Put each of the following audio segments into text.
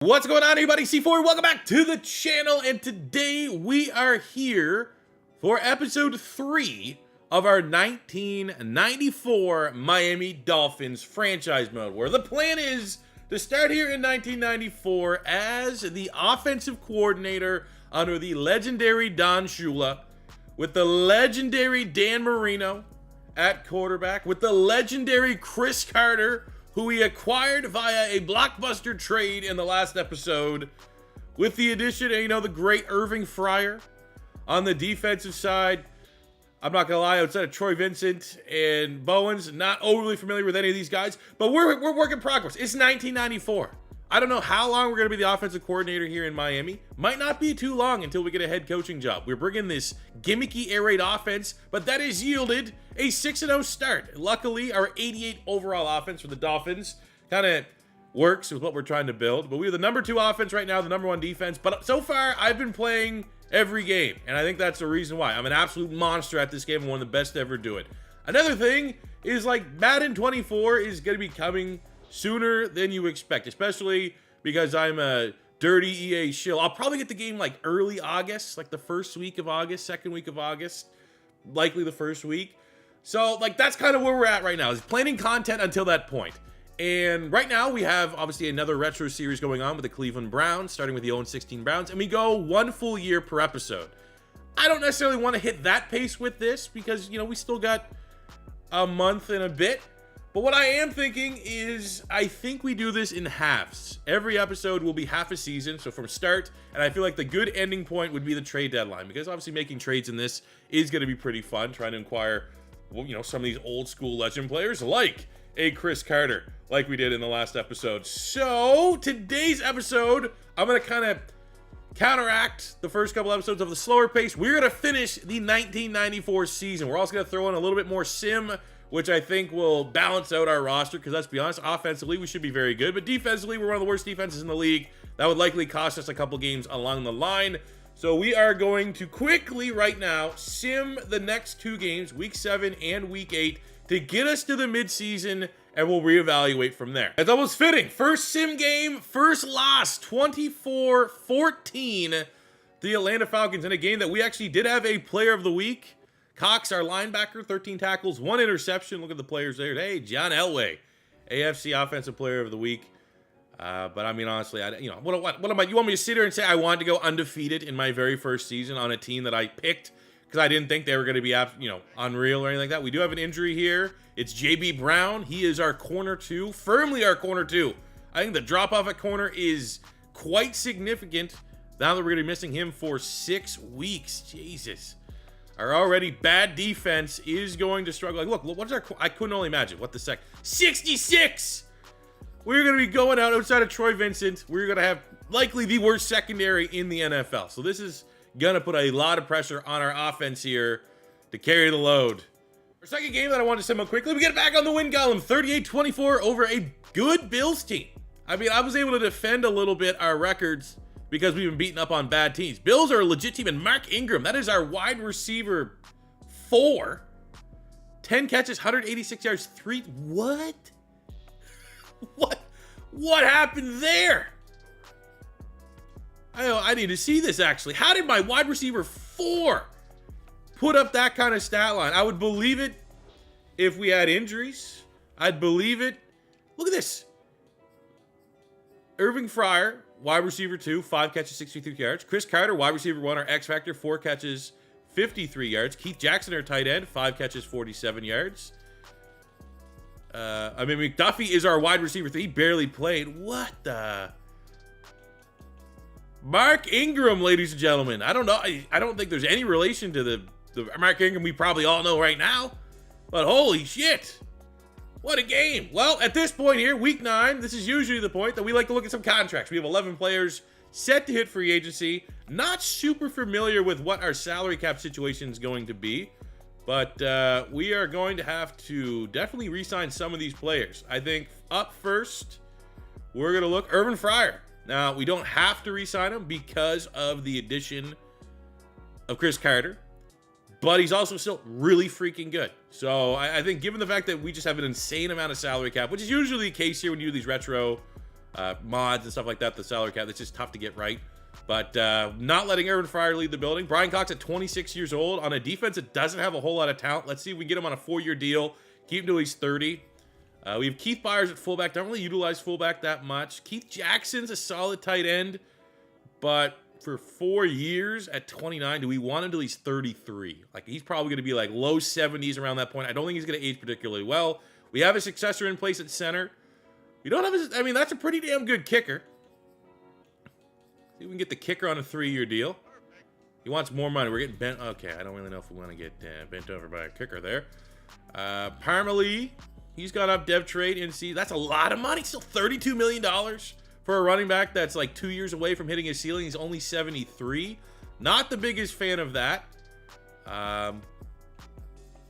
What's going on, everybody? C4, welcome back to the channel, and today we are here for episode 3 of our 1994 Miami Dolphins franchise mode, where the plan is to start here in 1994 as the offensive coordinator under the legendary Don Shula, with the legendary Dan Marino at quarterback, with the legendary Chris Carter, who we acquired via a blockbuster trade in the last episode, with the addition of, the great Irving Fryer on the defensive side. I'm not gonna lie, outside of Troy Vincent and Bowens, not overly familiar with any of these guys, but we're work in progress. It's 1994. I don't know how long we're gonna be the offensive coordinator here in Miami. Might not be too long until we get a head coaching job. We're bringing this gimmicky air raid offense, but that has yielded a 6-0 start. Luckily, our 88 overall offense for the Dolphins kind of works with what we're trying to build. But we have the number 2 offense right now, the number 1 defense. But so far, I've been playing every game, and I think that's the reason why. I'm an absolute monster at this game and one of the best to ever do it. Another thing is, like, Madden 24 is going to be coming sooner than you expect, especially because I'm a dirty EA shill. I'll probably get the game like early August, like the first week of August, second week of August, likely the first week. So, like, that's kind of where we're at right now, is planning content until that point. And right now we have obviously another retro series going on with the Cleveland Browns, starting with the 0-16 Browns, and we go 1 full year per episode. I don't necessarily want to hit that pace with this because, we still got a month and a bit. But what I am thinking is, I think we do this in halves. Every episode will be half a season, so from start, and I feel like the good ending point would be the trade deadline, because obviously making trades in this is going to be pretty fun, trying to acquire, some of these old school legend players, like a Chris Carter, like we did in the last episode. So, today's episode, I'm going to kind of counteract the first couple episodes of the slower pace. We're going to finish the 1994 season. We're also going to throw in a little bit more sim, which I think will balance out our roster, because let's be honest, offensively, we should be very good, but defensively, we're one of the worst defenses in the league. That would likely cost us a couple games along the line. So we are going to quickly, right now, sim the next 2 games, Week 7 and Week 8, to get us to the midseason, and we'll reevaluate from there. It's almost fitting. First sim game, first loss, 24-14, the Atlanta Falcons, in a game that we actually did have a player of the week. Cox, our linebacker, 13 tackles, 1 interception. Look at the players there. Hey, John Elway, AFC Offensive Player of the Week. But I mean, honestly, what am I? You want me to sit here and say I wanted to go undefeated in my very first season on a team that I picked because I didn't think they were going to be, unreal or anything like that? We do have an injury here. It's J.B. Brown. He is our corner 2, firmly our corner 2. I think the drop off at corner is quite significant now that we're going to be missing him for 6 weeks. Jesus. Our already bad defense is going to struggle. Like, look, what's our... I couldn't only imagine. What the sec... 66! We're going to be going out outside of Troy Vincent. We're going to have likely the worst secondary in the NFL. So this is going to put a lot of pressure on our offense here to carry the load. Our second game that I want to sum up quickly, we get back on the win column. 38-24 over a good Bills team. I mean, I was able to defend a little bit our records because we've been beating up on bad teams. Bills are a legit team, and Mark Ingram, that is our wide receiver 4. 10 catches, 186 yards, 3... What? What happened there? I need to see this, actually. How did my wide receiver 4 put up that kind of stat line? I would believe it if we had injuries. I'd believe it. Look at this. Irving Fryer, wide receiver 2, 5 catches, 63 yards. Chris Carter, wide receiver 1, our X Factor, 4 catches, 53 yards. Keith Jackson, our tight end, 5 catches, 47 yards. McDuffie is our wide receiver 3. He barely played. What the? Mark Ingram, ladies and gentlemen. I don't know. I don't think there's any relation to the Mark Ingram we probably all know right now. But holy shit. What a game. Well, at this point here, week 9, this is usually the point that we like to look at some contracts. We have 11 players set to hit free agency. Not super familiar with what our salary cap situation is going to be, but we are going to have to definitely re-sign some of these players. I think up first, we're going to look Irving Fryer. Now, we don't have to re-sign him because of the addition of Chris Carter, but he's also still really freaking good. So I think given the fact that we just have an insane amount of salary cap, which is usually the case here when you do these retro mods and stuff like that, the salary cap, that's just tough to get right. But not letting Urban Fryer lead the building. Brian Cox at 26 years old on a defense that doesn't have a whole lot of talent. Let's see if we can get him on a 4-year deal. Keep him till he's 30. We have Keith Byers at fullback. Don't really utilize fullback that much. Keith Jackson's a solid tight end. But for 4 years at 29, do we want him till he's 33? Like, he's probably going to be like low 70s around that point. I don't think he's going to age particularly well. We have a successor in place at center. We don't have I mean, that's a pretty damn good kicker. See if we can get the kicker on a 3-year deal. He wants more money. We're getting bent. Okay, I don't really know if we want to get bent over by a kicker there. Parmalee, he's got up dev trade in C. That's a lot of money. Still $32 million for a running back that's like 2 years away from hitting his ceiling. He's only 73. Not the biggest fan of that.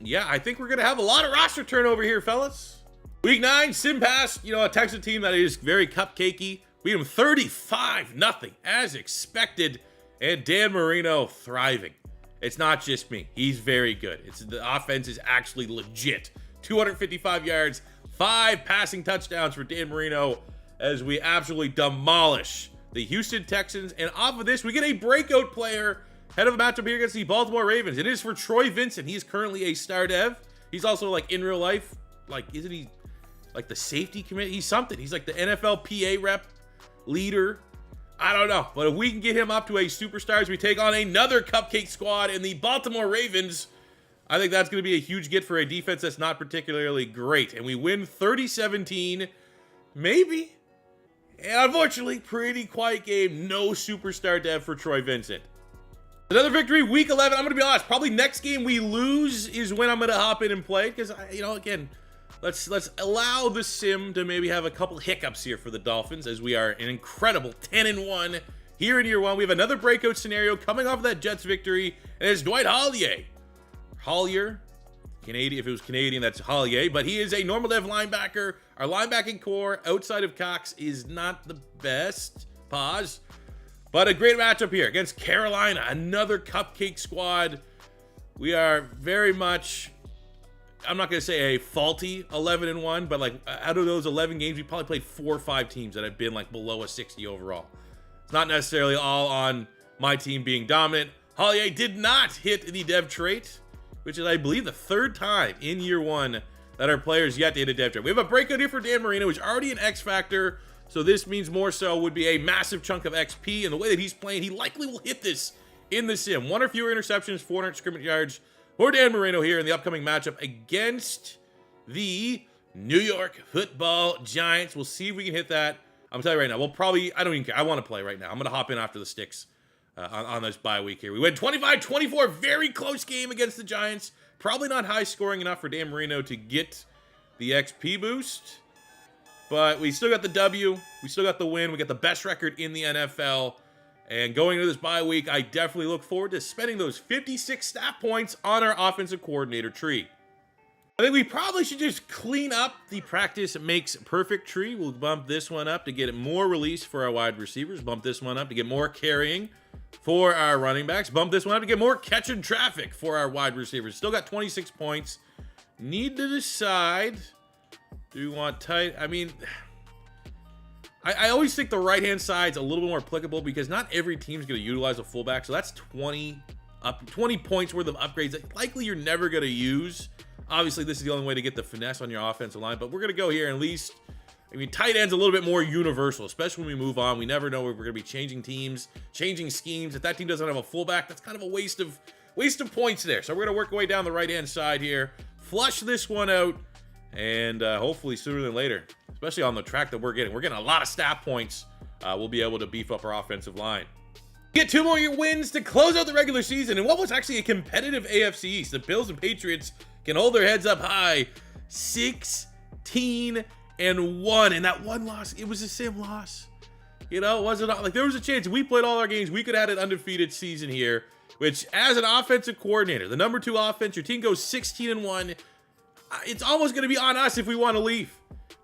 Yeah, I think we're going to have a lot of roster turnover here, fellas. Week 9, Sim Pass, you know, a Texas team that is very cupcakey. We had them 35-0 as expected, and Dan Marino thriving. It's not just me. He's very good. The offense is actually legit. 255 yards, 5 passing touchdowns for Dan Marino as we absolutely demolish the Houston Texans. And off of this, we get a breakout player head of a matchup here against the Baltimore Ravens. It is for Troy Vincent. He's currently a star dev. He's also, like, in real life, like, isn't he like the safety committee? He's something. He's like the NFL PA rep leader. I don't know. But if we can get him up to a superstar as we take on another cupcake squad in the Baltimore Ravens, I think that's going to be a huge get for a defense that's not particularly great. And we win 30-17. Maybe. And unfortunately, pretty quiet game. No superstar dev for Troy Vincent. Another victory, week 11. I'm going to be honest. Probably next game we lose is when I'm going to hop in and play. Because, you know, again, let's allow the sim to maybe have a couple hiccups here for the Dolphins as we are an incredible 10-1 here in year 1. We have another breakout scenario coming off of that Jets victory, and it's Dwight Hollier, Canadian. If it was Canadian, that's Hollier, but he is a normal dev linebacker. Our linebacking core outside of Cox is not the best. Pause. But a great matchup here against Carolina, another cupcake squad. We are very much, I'm not going to say a faulty 11-1, but like out of those 11 games, we probably played 4 or 5 teams that have been like below a 60 overall. It's not necessarily all on my team being dominant. Hollier did not hit the dev trait, which is, I believe, the 3rd time in year 1 that our players yet to hit a dev trait. We have a breakout here for Dan Marino, who's already an X factor, so this means more so would be a massive chunk of XP, and the way that he's playing, he likely will hit this in the sim. 1 or fewer interceptions, 400 scrimmage yards for Dan Marino here in the upcoming matchup against the New York Football Giants. We'll see if we can hit that. I'm telling you right now, we'll probably, I don't even care. I want to play right now. I'm going to hop in after the sticks on this bye week here. We went 25-24, very close game against the Giants. Probably not high scoring enough for Dan Marino to get the XP boost. But we still got the W. We still got the win. We got the best record in the NFL. And going into this bye week, I definitely look forward to spending those 56 stat points on our offensive coordinator tree. I think we probably should just clean up the practice makes perfect tree. We'll bump this one up to get more release for our wide receivers. Bump this one up to get more carrying for our running backs. Bump this one up to get more catching traffic for our wide receivers. Still got 26 points. Need to decide... Do you want tight? I mean, I always think the right-hand side's a little bit more applicable because not every team's going to utilize a fullback. So that's 20 points worth of upgrades that likely you're never going to use. Obviously, this is the only way to get the finesse on your offensive line. But we're going to go here and at least, I mean, tight end's a little bit more universal, especially when we move on. We never know if we're going to be changing teams, changing schemes. If that team doesn't have a fullback, that's kind of a waste of points there. So we're going to work our way down the right-hand side here. Flush this one out. And hopefully sooner than later, especially on the track that we're getting a lot of stat points. We'll be able to beef up our offensive line. Get 2 more wins to close out the regular season in what was actually a competitive AFC East. The Bills and Patriots can hold their heads up high. 16-1, and that one loss, it was a sim loss. You know, it wasn't like there was a chance if we played all our games, we could have had an undefeated season here. Which, as an offensive coordinator, the number 2 offense, your team goes 16-1. It's almost going to be on us if we want to leave.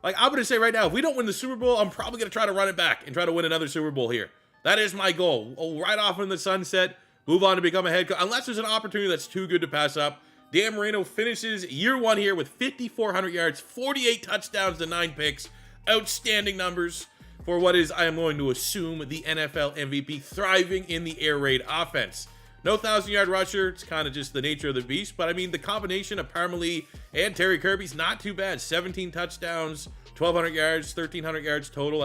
Like, I'm going to say right now, if we don't win the Super Bowl, I'm probably going to try to run it back and try to win another Super Bowl here. That is my goal. We'll ride off in the sunset, move on to become a head coach, unless there's an opportunity that's too good to pass up. Dan Marino finishes year 1 here with 5,400 yards, 48 touchdowns to 9 picks. Outstanding numbers. for what is, I am going to assume, the NFL MVP, thriving in the air raid offense. No 1,000-yard rusher. It's kind of just the nature of the beast. But, I mean, the combination of Parmalee and Terry Kirby's not too bad. 17 touchdowns, 1,200 yards, 1,300 yards total.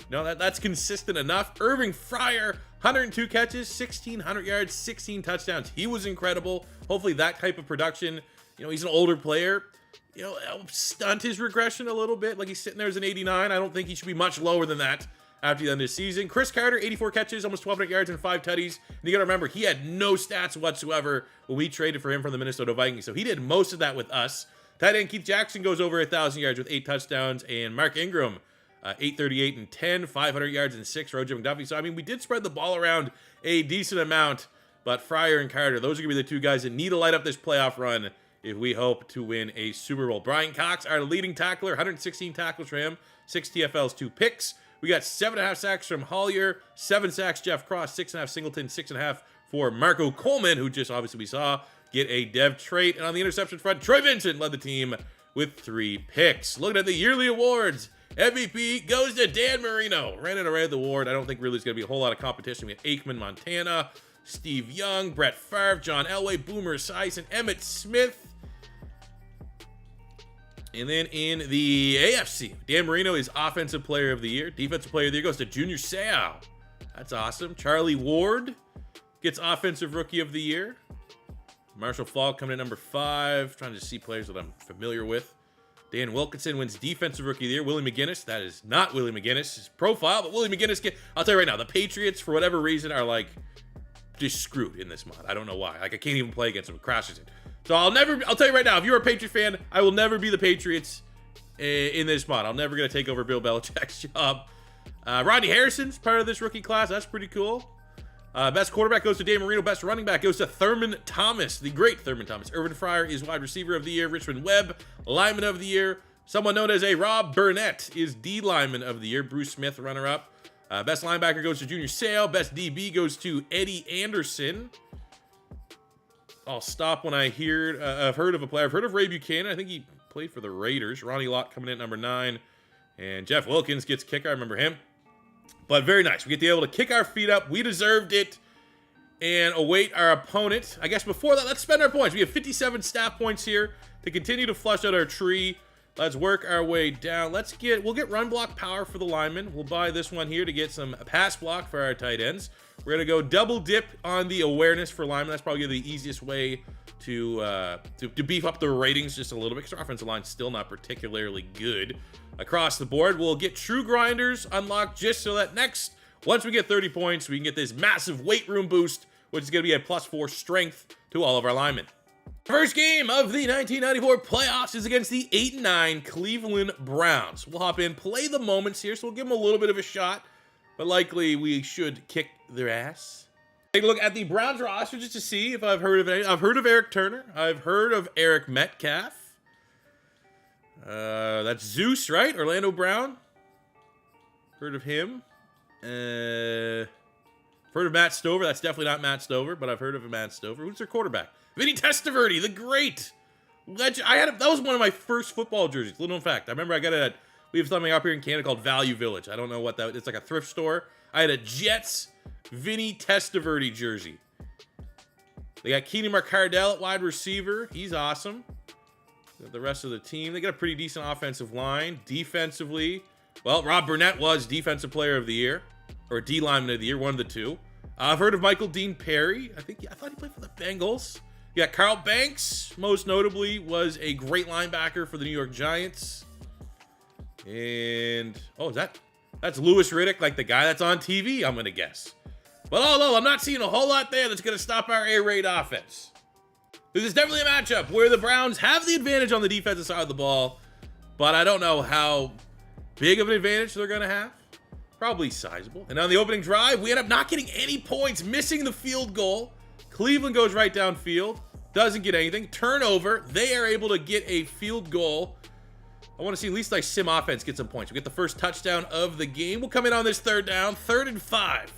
That's consistent enough. Irving Fryer, 102 catches, 1,600 yards, 16 touchdowns. He was incredible. Hopefully that type of production, he's an older player, help stunt his regression a little bit. Like, he's sitting there as an 89. I don't think he should be much lower than that after the end of the season. Chris Carter, 84 catches, almost 1,200 yards and 5 tutties. And you got to remember, he had no stats whatsoever when we traded for him from the Minnesota Vikings. So he did most of that with us. Tight end Keith Jackson goes over 1,000 yards with 8 touchdowns. And Mark Ingram, 838 and 10, 500 yards and 6. Rojo McDuffie. So, I mean, we did spread the ball around a decent amount. But Fryer and Carter, those are going to be the two guys that need to light up this playoff run if we hope to win a Super Bowl. Brian Cox, our leading tackler, 116 tackles for him, 6 TFLs, 2 picks. We got 7.5 sacks from Hollier, 7 sacks Jeff Cross, 6.5 Singleton, 6.5 for Marco Coleman, who just obviously we saw get a dev trait. And on the interception front, Troy Vincent led the team with 3 picks. Looking at the yearly awards, MVP goes to Dan Marino. Ran it away the award. I don't think really there's going to be a whole lot of competition. We have Aikman, Montana, Steve Young, Brett Favre, John Elway, Boomer Esiason, Emmitt Smith. And then in the AFC, Dan Marino is Offensive Player of the Year. Defensive Player of the Year goes to Junior Seau. That's awesome. Charlie Ward gets Offensive Rookie of the Year. Marshall Faulk coming in number 5. Trying to see players that I'm familiar with. Dan Wilkinson wins Defensive Rookie of the Year. Willie McGinnis. That is not Willie McGinnis' profile, but Willie McGinnis I'll tell you right now, the Patriots, for whatever reason, are like just screwed in this mod. I don't know why. Like, I can't even play against them. It crashes it. So I'll tell you right now, if you're a Patriot fan, I will never be the Patriots in this mod. I'm never going to take over Bill Belichick's job. Rodney Harrison's part of this rookie class. That's pretty cool. Best quarterback goes to Dan Marino. Best running back goes to Thurman Thomas, the great Thurman Thomas. Irvin Fryer is Wide Receiver of the Year. Richmond Webb, Lineman of the Year. Someone known as a Rob Burnett is D Lineman of the Year. Bruce Smith, runner-up. Best linebacker goes to Junior Seau. Best DB goes to Eddie Anderson. I'll stop when I've heard of a player. I've heard of Ray Buchanan. I think he played for the Raiders. Ronnie Lott coming in at number 9. And Jeff Wilkins gets kicker. I remember him. But very nice. We get to be able to kick our feet up. We deserved it. And await our opponent. I guess before that, let's spend our points. We have 57 staff points here to continue to flush out our tree. Let's work our way down. We'll get run block power for the linemen. We'll buy this one here to get some pass block for our tight ends. We're going to go double dip on the awareness for linemen. That's probably the easiest way to beef up the ratings just a little bit, because our offensive line's still not particularly good. Across the board, we'll get true grinders unlocked just so that once we get 30 points, we can get this massive weight room boost, which is going to be a +4 strength to all of our linemen. First game of the 1994 playoffs is against the 8-9 Cleveland Browns. We'll hop in, play the moments here, so we'll give them a little bit of a shot, but likely we should kick their ass. Take a look at the Browns roster just to see if I've heard of any. I've heard of Eric Turner. I've heard of Eric Metcalf. That's Zeus, right? Orlando Brown. Heard of him. Heard of Matt Stover. That's definitely not Matt Stover, but I've heard of Matt Stover. Who's their quarterback? Vinny Testaverde, the great legend. That was one of my first football jerseys. Little known fact. I remember I got it at, we have something up here in Canada called Value Village. I don't know what that, it's like a thrift store. I had a Jets Vinny Testaverde jersey. They got Keenan McCardell at wide receiver. He's awesome. The rest of the team, they got a pretty decent offensive line. Defensively, well, Rob Burnett was Defensive Player of the Year, or D Lineman of the Year, one of the two. I've heard of Michael Dean Perry. I thought he played for the Bengals. Yeah, Carl Banks, most notably, was a great linebacker for the New York Giants. And, that's Louis Riddick, like the guy that's on TV, I'm going to guess. But although I'm not seeing a whole lot there that's going to stop our air raid offense. This is definitely a matchup where the Browns have the advantage on the defensive side of the ball, but I don't know how big of an advantage they're going to have. Probably sizable. And on the opening drive, we end up not getting any points, missing the field goal. Cleveland goes right downfield, doesn't get anything. Turnover, they are able to get a field goal. I want to see at least like sim offense get some points. We get the first touchdown of the game. We'll come in on this third down, 3rd and 5.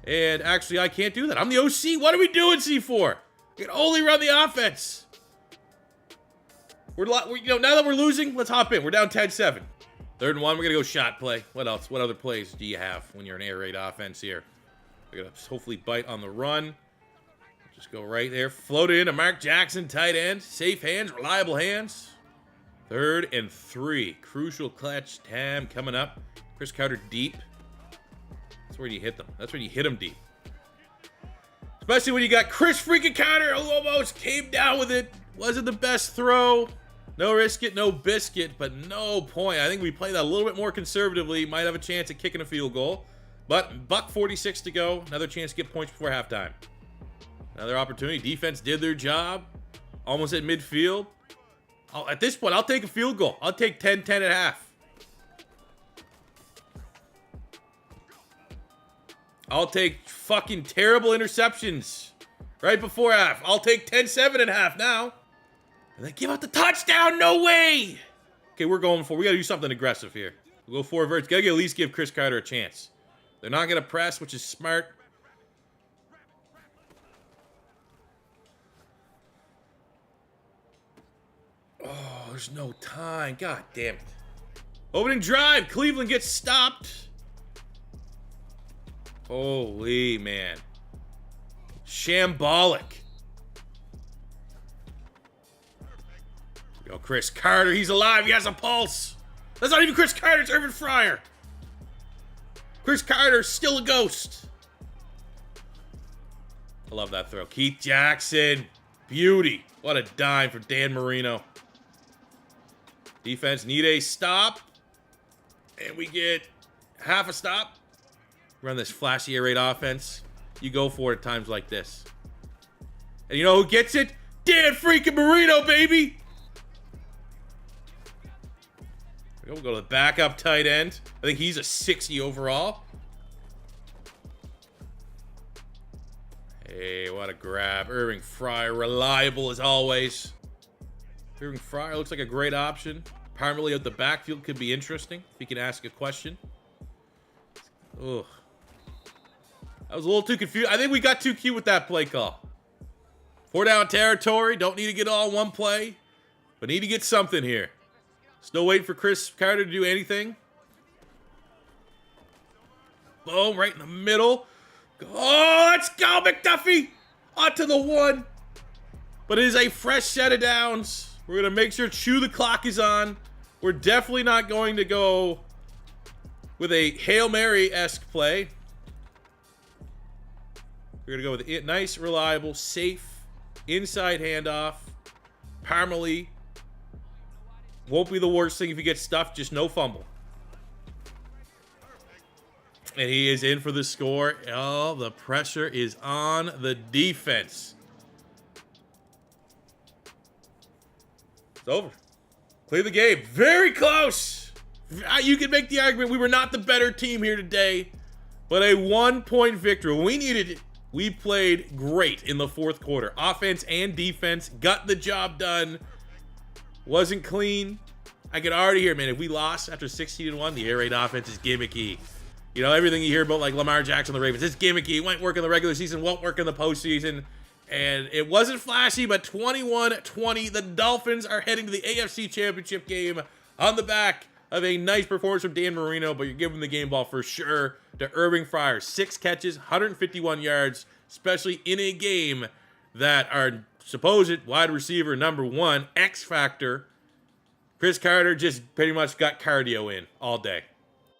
And actually, I can't do that. I'm the OC. What are we doing, C4? We can only run the offense. Now that we're losing, let's hop in. We're down 10-7. 3rd and 1, we're going to go shot play. What else? What other plays do you have when you're an air raid offense here? We're going to hopefully bite on the run. Just go right there. Float it into Mark Jackson, tight end. Safe hands, reliable hands. 3rd and 3. Crucial clutch time coming up. Chris Carter deep. That's where you hit them. That's where you hit them deep. Especially when you got Chris freaking Carter, who almost came down with it. Wasn't the best throw. No risk it, no biscuit, but no point. I think we play that a little bit more conservatively. Might have a chance at kicking a field goal. But $1:46 to go. Another chance to get points before halftime. Another opportunity. Defense did their job. Almost at midfield. At this point, I'll take a field goal. I'll take 10 and a half. I'll take fucking terrible interceptions right before half. I'll take 10-7 and a half now. And then give out the touchdown. No way. Okay, we got to do something aggressive here. We'll go 4 verts. Got to at least give Chris Carter a chance. They're not going to press, which is smart. Oh, there's no time. God damn it. Opening drive. Cleveland gets stopped. Holy man. Shambolic. Go Chris Carter. He's alive. He has a pulse. That's not even Chris Carter. It's Irvin Fryer. Chris Carter, still a ghost. I love that throw. Keith Jackson. Beauty. What a dime for Dan Marino. Defense need a stop. And we get half a stop. Run this flashy air raid offense. You go for it at times like this. And you know who gets it? Dan freaking Marino, baby. We'll go to the backup tight end. I think he's a 60 overall. Hey, what a grab. Irving Fryer, reliable as always. Irving Fryer looks like a great option. Primarily out the backfield could be interesting if he can ask a question. Ugh. I was a little too confused. I think we got too cute with that play call. 4 down territory. Don't need to get all in one play, but need to get something here. Still waiting for Chris Carter to do anything. Boom, right in the middle. Oh, let's go, McDuffie. Onto the 1. But it is a fresh set of downs. We're going to make sure Chew the clock is on. We're definitely not going to go with a Hail Mary-esque play. We're going to go with a nice, reliable, safe, inside handoff. Parmalee. Won't be the worst thing if he gets stuffed, just no fumble. And he is in for the score. Oh, the pressure is on the defense. It's over. Play the game. Very close. You can make the argument we were not the better team here today, but a 1-point victory. We needed it. We played great in the 4th quarter. Offense and defense got the job done. Wasn't clean. I could already hear, man, if we lost after 16-1, the air raid offense is gimmicky. You know, everything you hear about, like, Lamar Jackson, the Ravens, it's gimmicky. It won't work in the regular season, won't work in the postseason. And it wasn't flashy, but 21-20. The Dolphins are heading to the AFC Championship game on the back of a nice performance from Dan Marino, but you're giving the game ball for sure to Irving Fryer. 6 catches, 151 yards, especially in a game that our supposed wide receiver number 1, X Factor, Chris Carter, just pretty much got cardio in all day.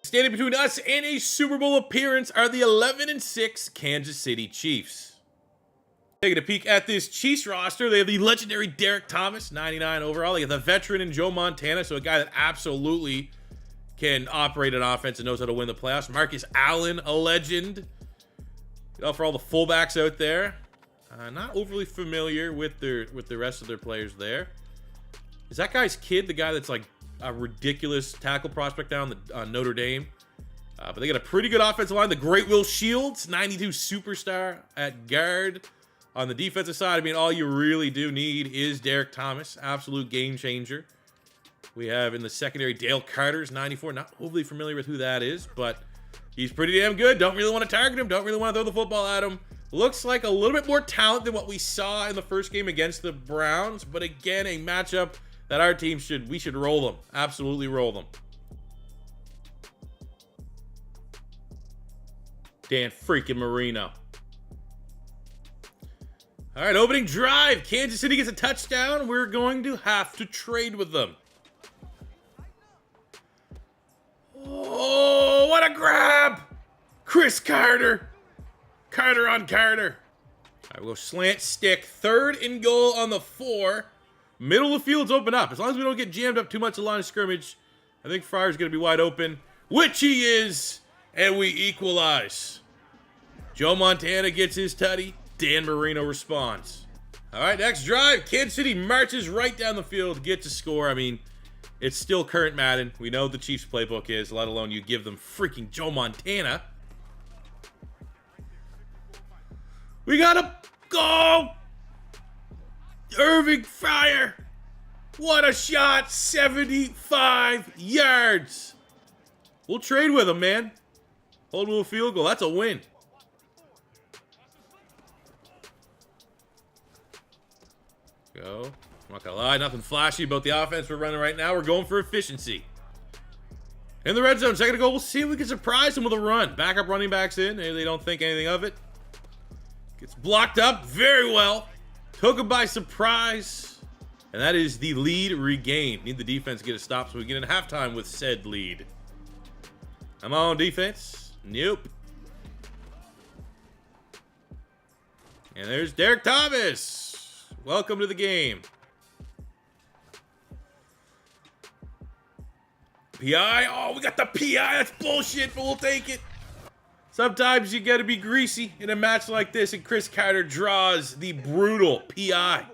Standing between us and a Super Bowl appearance are the 11-6 Kansas City Chiefs. Taking a peek at this Chiefs roster, they have the legendary Derek Thomas, 99 overall. They have the veteran in Joe Montana, so a guy that absolutely can operate an offense and knows how to win the playoffs. Marcus Allen, a legend. For all the fullbacks out there, not overly familiar with the rest of their players there. Is that guy's kid the guy that's like a ridiculous tackle prospect down on Notre Dame? But they got a pretty good offensive line. The great Will Shields, 92 superstar at guard. On the defensive side, I mean, all you really do need is Derek Thomas, absolute game changer. We have in the secondary Dale Carter's 94. Not overly familiar with who that is, but he's pretty damn good. Don't really want to target him. Don't really want to throw the football at him. Looks like a little bit more talent than what we saw in the first game against the Browns. But again, a matchup that our team we should roll them. Absolutely roll them. Dan freaking Marino. All right, opening drive. Kansas City gets a touchdown. We're going to have to trade with them. Oh, what a grab! Chris Carter. Carter on Carter. All right, we'll go slant stick. 3rd and goal on the 4. Middle of the field's open up. As long as we don't get jammed up too much the line of scrimmage, I think Fryer's going to be wide open, which he is, and we equalize. Joe Montana gets his tutty. Dan Marino responds. All right, next drive. Kansas City marches right down the field, gets a score. I mean, it's still current Madden. We know what the Chiefs playbook is, let alone you give them freaking Joe Montana. We got to go. Irving Fryer. What a shot. 75 yards. We'll trade with him, man. Hold him to a field goal. That's a win. Go. I'm not going to lie. Nothing flashy about the offense we're running right now. We're going for efficiency. In the red zone. Second goal. We'll see if we can surprise them with a run. Backup running backs in. Maybe they don't think anything of it. Gets blocked up very well. Took him by surprise. And that is the lead regained. Need the defense to get a stop so we get in halftime with said lead. Am I on defense? Nope. And there's Derek Thomas. Welcome to the game. PI. Oh, we got the PI. That's bullshit, but we'll take it. Sometimes you got to be greasy in a match like this, and Chris Carter draws the brutal PI.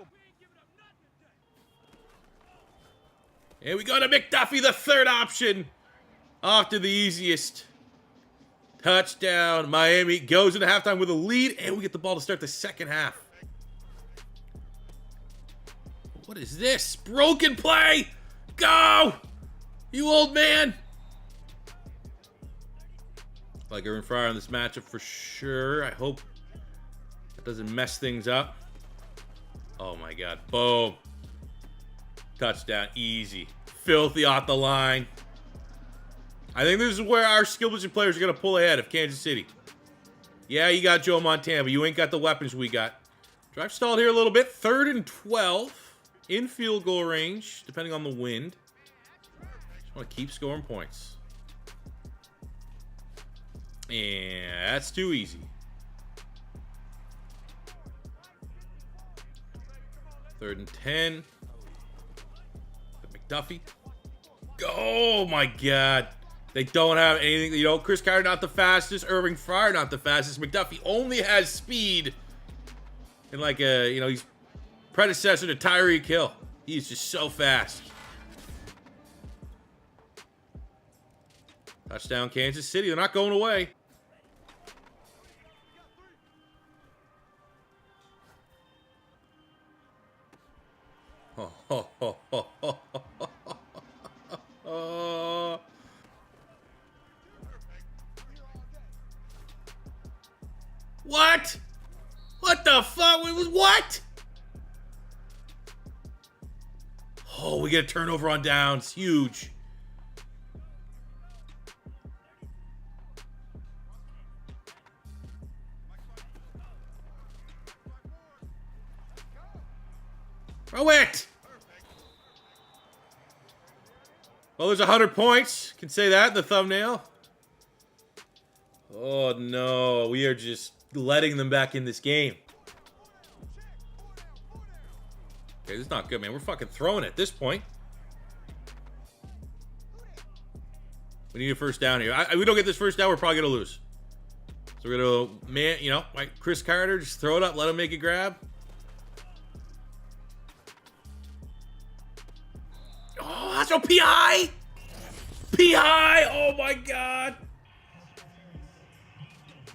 And we go to McDuffie, the 3rd option. Off to the easiest. Touchdown. Miami goes into halftime with a lead, and we get the ball to start the second half. What is this? Broken play. Go! You old man. Like Irving Fryer on this matchup for sure. I hope that doesn't mess things up. Oh my God. Boom. Touchdown. Easy. Filthy off the line. I think this is where our skill position players are going to pull ahead of Kansas City. Yeah, you got Joe Montana, but you ain't got the weapons we got. Drive stalled here a little bit. 3rd and 12. In field goal range, depending on the wind. Just want to keep scoring points. Yeah, that's too easy. 3rd and 10. McDuffie. Oh my God. They don't have anything. You know, Chris Carter not the fastest. Irving Fryer not the fastest. McDuffie only has speed. And like a, you know, he's predecessor to Tyreek Hill. He's just so fast. Touchdown Kansas City. They're not going away. What? What the fuck? What? Oh, we get a turnover on downs. Huge. Throw it. Well, there's 100 points. Can say that in the thumbnail. Oh, no. We are just letting them back in this game. Okay, this is not good, man. We're fucking throwing it at this point. We need a first down here. We don't get this first down, we're probably going to lose. So we're going to, man, you know, like Chris Carter, just throw it up, let him make a grab. Oh, that's no PI! PI! Oh, my God.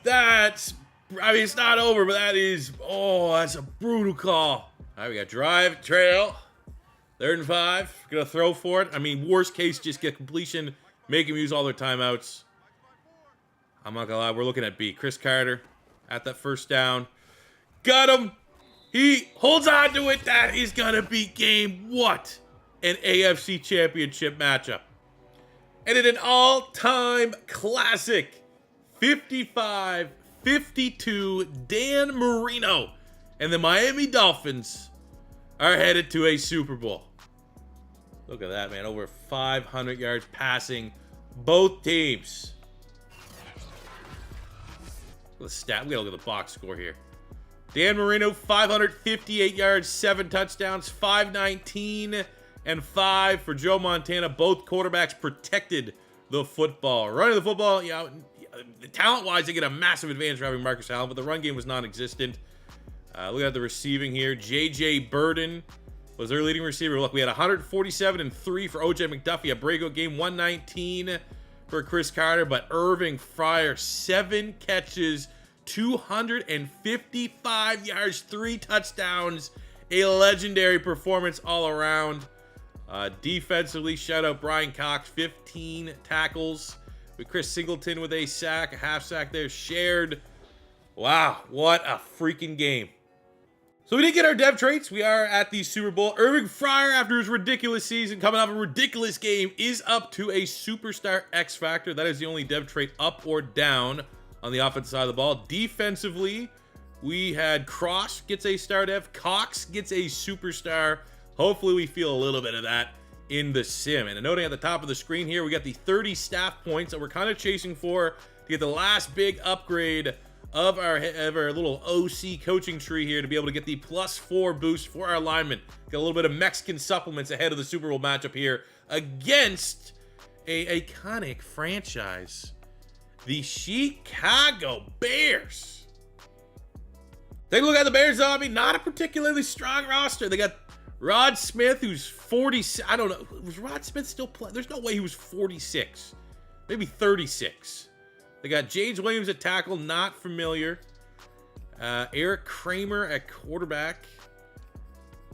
That's, I mean, it's not over, but that is, oh, that's a brutal call. All right, we got drive, trail, 3rd and 5. Gonna throw for it. I mean, worst case, just get completion, make him use all their timeouts. I'm not gonna lie, we're looking at B. Chris Carter at that first down. Got him. He holds on to it. That is gonna be game. What an AFC Championship matchup. And in an all-time classic 55-52, Dan Marino and the Miami Dolphins are headed to a Super Bowl. Look at that, man. Over 500 yards passing. Both teams. We gotta look at the box score here. Dan Marino, 558 yards, 7 touchdowns, 519 and 5 for Joe Montana. Both quarterbacks protected the football. Running the football, talent-wise, they get a massive advantage for having Marcus Allen, but the run game was non-existent. Look at the receiving here. J.J. Burden was their leading receiver. Look, we had 147 and 3 for O.J. McDuffie. A breakout game, 119 for Chris Carter, but Irving Fryer, 7 catches, 255 yards, 3 touchdowns. A legendary performance all around. Defensively, shout out Brian Cox, 15 tackles. With Chris Singleton with a sack, a half sack there shared. Wow, what a freaking game. So we did get our dev traits. We are at the Super Bowl. Irving Fryer, after his ridiculous season, coming off a ridiculous game, is up to a superstar X Factor. That is the only dev trait up or down on the offensive side of the ball. Defensively, we had Cross gets a star dev. Cox gets a superstar. Hopefully we feel a little bit of that in the sim. And noting at the top of the screen here, we got the 30 staff points that we're kind of chasing for to get the last big upgrade of our little OC coaching tree here to be able to get the +4 boost for our linemen. Get a little bit of Mexican supplements ahead of the Super Bowl matchup here against a iconic franchise, the Chicago Bears. Take a look at the Bears, though. I mean, not a particularly strong roster. They got Rod Smith, who's 40. I don't know. Was Rod Smith still playing? There's no way he was 46. Maybe 36. They got James Williams at tackle, not familiar. Eric Kramer at quarterback.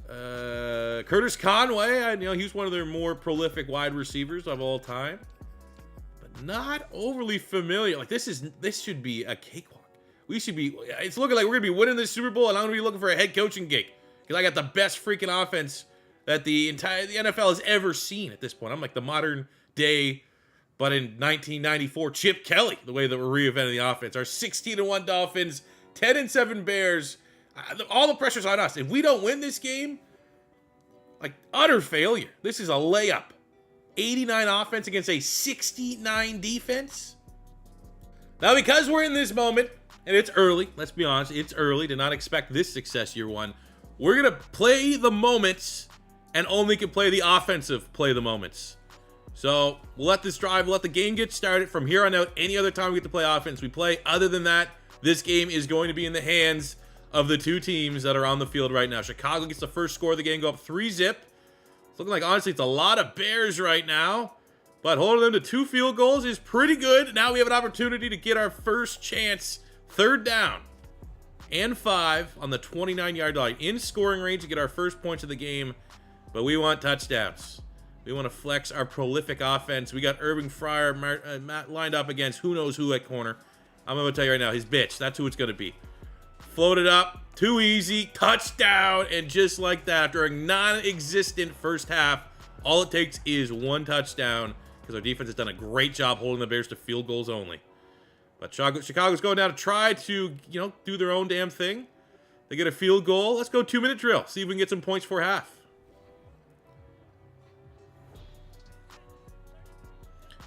Curtis Conway, he's one of their more prolific wide receivers of all time, but not overly familiar. Like this should be a cakewalk. It's looking like we're gonna be winning this Super Bowl, and I'm gonna be looking for a head coaching gig because I got the best freaking offense that the NFL has ever seen at this point. I'm like the modern day. But in 1994, Chip Kelly, the way that we're reinventing the offense. Our 16-1 Dolphins, 10-7 Bears. All the pressure's on us. If we don't win this game, like utter failure. This is a layup. 89 offense against a 69 defense. Now, because we're in this moment, and it's early, let's be honest, it's early to not expect this success year one. We're going to play the moments and only can play the offensive play the moments. So we'll let this drive, we'll let the game get started. From here on out, any other time we get to play offense, we play. Other than that, this game is going to be in the hands of the two teams that are on the field right now. Chicago gets the first score of the game, go up 3-0. It's looking like, honestly, it's a lot of Bears right now. But holding them to 2 field goals is pretty good. Now we have an opportunity to get our first chance, 3rd down and 5 on the 29-yard line. In scoring range to get our first points of the game, but we want touchdowns. We want to flex our prolific offense. We got Irving Fryer Matt lined up against who knows who at corner. I'm going to tell you right now, his bitch. That's who it's going to be. Floated up. Too easy. Touchdown. And just like that, after a non-existent first half, all it takes is 1 touchdown because our defense has done a great job holding the Bears to field goals only. But Chicago's going down to try to, do their own damn thing. They get a field goal. Let's go 2-minute drill. See if we can get some points for half.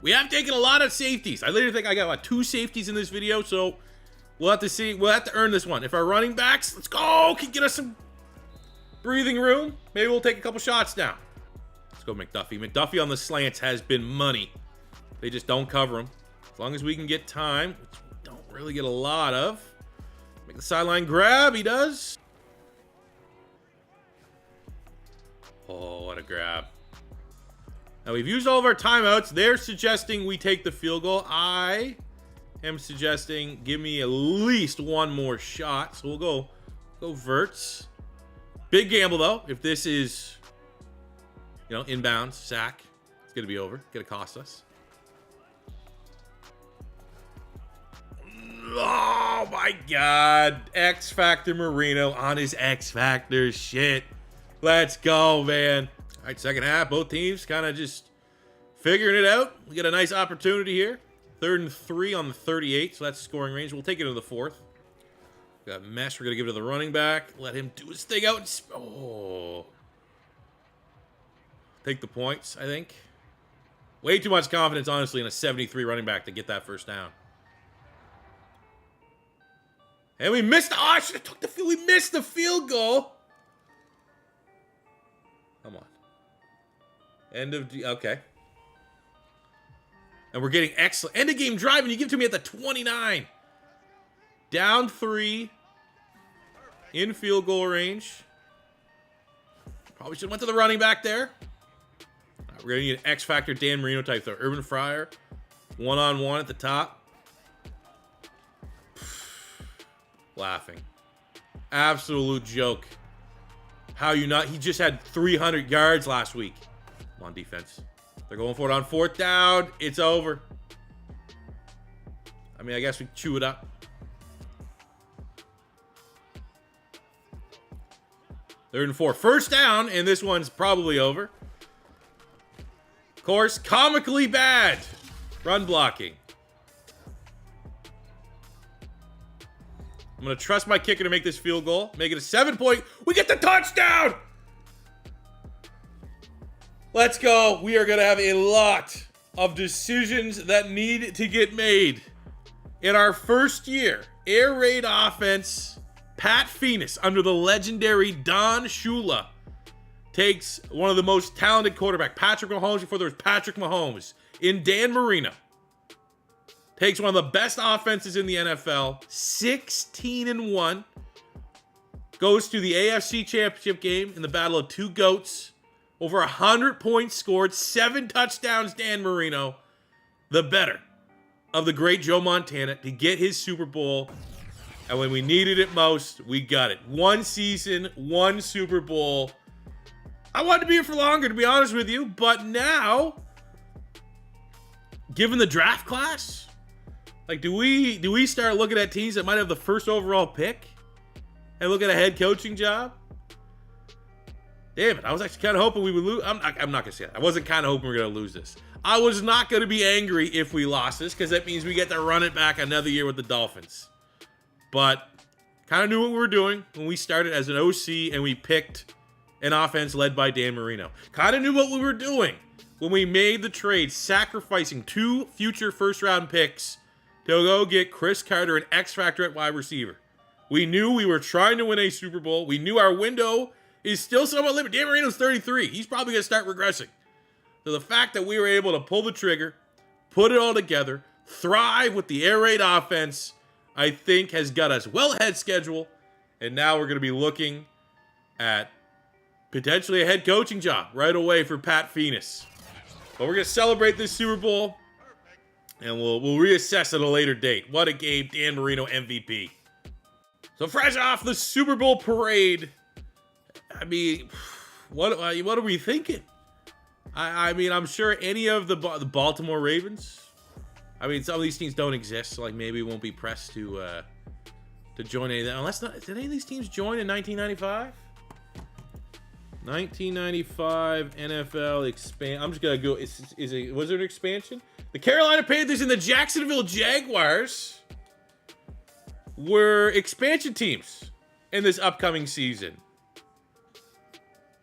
We have taken a lot of safeties. I literally think I got 2 safeties in this video, so we'll have to see. We'll have to earn this one. If our running backs, let's go, can get us some breathing room, maybe we'll take a couple shots down. Let's go McDuffie. McDuffie on the slants has been money. They just don't cover him. As long as we can get time, which we don't really get a lot of. Make the sideline grab, he does. Oh, what a grab. Now, we've used all of our timeouts. They're suggesting we take the field goal. I am suggesting give me at least 1 more shot. So we'll go verts. Big gamble, though. If this is, inbounds, sack, it's going to be over. It's going to cost us. Oh, my God. X Factor Marino on his X Factor shit. Let's go, man. All right, second half, both teams kind of just figuring it out. We get a nice opportunity here. 3rd and 3 on the 38, so that's scoring range. We'll take it into the 4th. Got mesh. We're going to give it to the running back. Let him do his thing out. Oh. Take the points, I think. Way too much confidence, honestly, in a 73 running back to get that first down. And we missed. Oh, I should have took the field. We missed the field goal. Come on. Okay. And we're getting excellent end of game drive, and you give it to me at the 29. Down 3. In field goal range. Probably should have went to the running back there. We're going to need an X Factor Dan Marino type, though. Urban Fryer. One-on-one at the top. Laughing. Absolute joke. How you not? He just had 300 yards last week. Come on, defense. They're going for it on 4th down. It's over. I mean, I guess we chew it up. 3rd and 4. First down, and this one's probably over. Of course, comically bad run blocking. I'm going to trust my kicker to make this field goal. Make it a 7-point. We get the touchdown! Let's go. We are going to have a lot of decisions that need to get made in our first year. Air raid offense. Pat Phoenix, under the legendary Don Shula, takes one of the most talented quarterback, Patrick Mahomes, before there was Patrick Mahomes, in Dan Marino. Takes one of the best offenses in the NFL, 16-1. Goes to the AFC Championship game in the Battle of Two Goats. Over 100 points scored, 7 touchdowns, Dan Marino. The better of the great Joe Montana to get his Super Bowl. And when we needed it most, we got it. 1 season, 1 Super Bowl. I wanted to be here for longer, to be honest with you. But now, given the draft class, like, do we start looking at teams that might have the first overall pick and look at a head coaching job? Damn it, I was actually kind of hoping we would lose. I'm not going to say that. I wasn't kind of hoping we were going to lose this. I was not going to be angry if we lost this, because that means we get to run it back another year with the Dolphins. But kind of knew what we were doing when we started as an OC and we picked an offense led by Dan Marino. Kind of knew what we were doing when we made the trade, sacrificing 2 future first-round picks to go get Chris Carter, an X Factor at wide receiver. We knew we were trying to win a Super Bowl. We knew our window is still somewhat limited. Dan Marino's 33. He's probably going to start regressing. So the fact that we were able to pull the trigger, put it all together, thrive with the air raid offense, I think has got us well ahead schedule. And now we're going to be looking at potentially a head coaching job right away for Pat Phoenix. But we're going to celebrate this Super Bowl, and we'll reassess at a later date. What a game, Dan Marino MVP. So fresh off the Super Bowl parade, I mean, what are we thinking? I mean, I'm sure any of the Baltimore Ravens, I mean, some of these teams don't exist, so like maybe we won't be pressed to join any of them. Unless not, did any of these teams join in 1995? 1995 NFL expand. I'm just gonna go. Was there an expansion? The Carolina Panthers and the Jacksonville Jaguars were expansion teams in this upcoming season.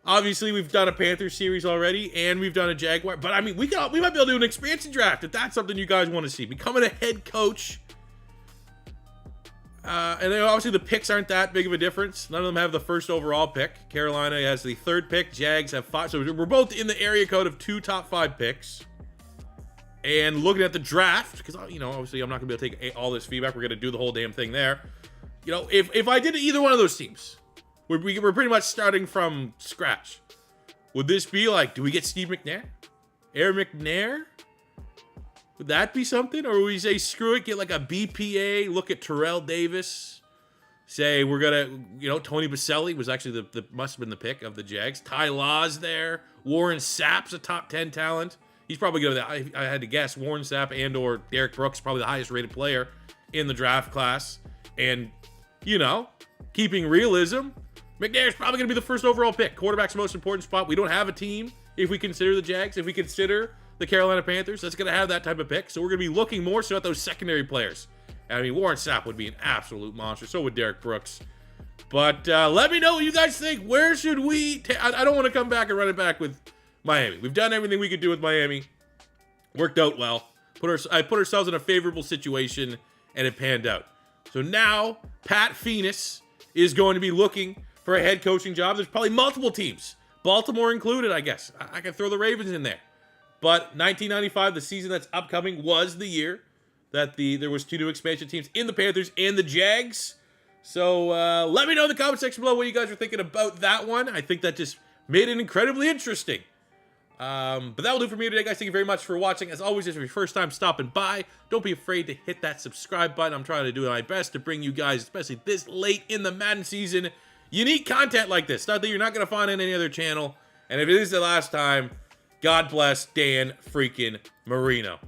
Obviously, we've done a Panthers series already, and we've done a Jaguar. But I mean, we might be able to do an expansion draft if that's something you guys want to see. Becoming a head coach. And then obviously the picks aren't that big of a difference. None of them have the first overall pick. Carolina has the 3rd pick. Jags have 5. So we're both in the area code of 2 top 5 picks. And looking at the draft, because, you know, obviously I'm not going to be able to take all this feedback. We're going to do the whole damn thing there. You know, if I did either one of those teams, we're pretty much starting from scratch. Would this be like, do we get Steve McNair? Air McNair? Would that be something? Or would we say, screw it, get like a BPA, look at Terrell Davis, say we're going to, you know, Tony Baselli was actually the must have been the pick of the Jags. Ty Law's there. Warren Sapp's a top 10 talent. He's probably going to, I had to guess, Warren Sapp and or Derek Brooks, probably the highest rated player in the draft class. And, you know, keeping realism, McNair's probably going to be the first overall pick. Quarterback's the most important spot. We don't have a team if we consider the Jags. If we consider the Carolina Panthers that's going to have that type of pick. So we're going to be looking more so at those secondary players. I mean, Warren Sapp would be an absolute monster. So would Derek Brooks. But let me know what you guys think. Where should we... I don't want to come back and run it back with Miami. We've done everything we could do with Miami. Worked out well. I put ourselves in a favorable situation, and it panned out. So now, Pat Phoenix is going to be looking for a head coaching job. There's probably multiple teams. Baltimore included, I guess. I can throw the Ravens in there. But 1995, the season that's upcoming, was the year that there was 2 new expansion teams in the Panthers and the Jags. So let me know in the comment section below what you guys are thinking about that one. I think that just made it incredibly interesting. But that will do for me today, guys. Thank you very much for watching. As always, if it's your first time stopping by, don't be afraid to hit that subscribe button. I'm trying to do my best to bring you guys, especially this late in the Madden season, unique content like this. Stuff that you're not going to find on any other channel. And if it is the last time, God bless Dan freaking Marino.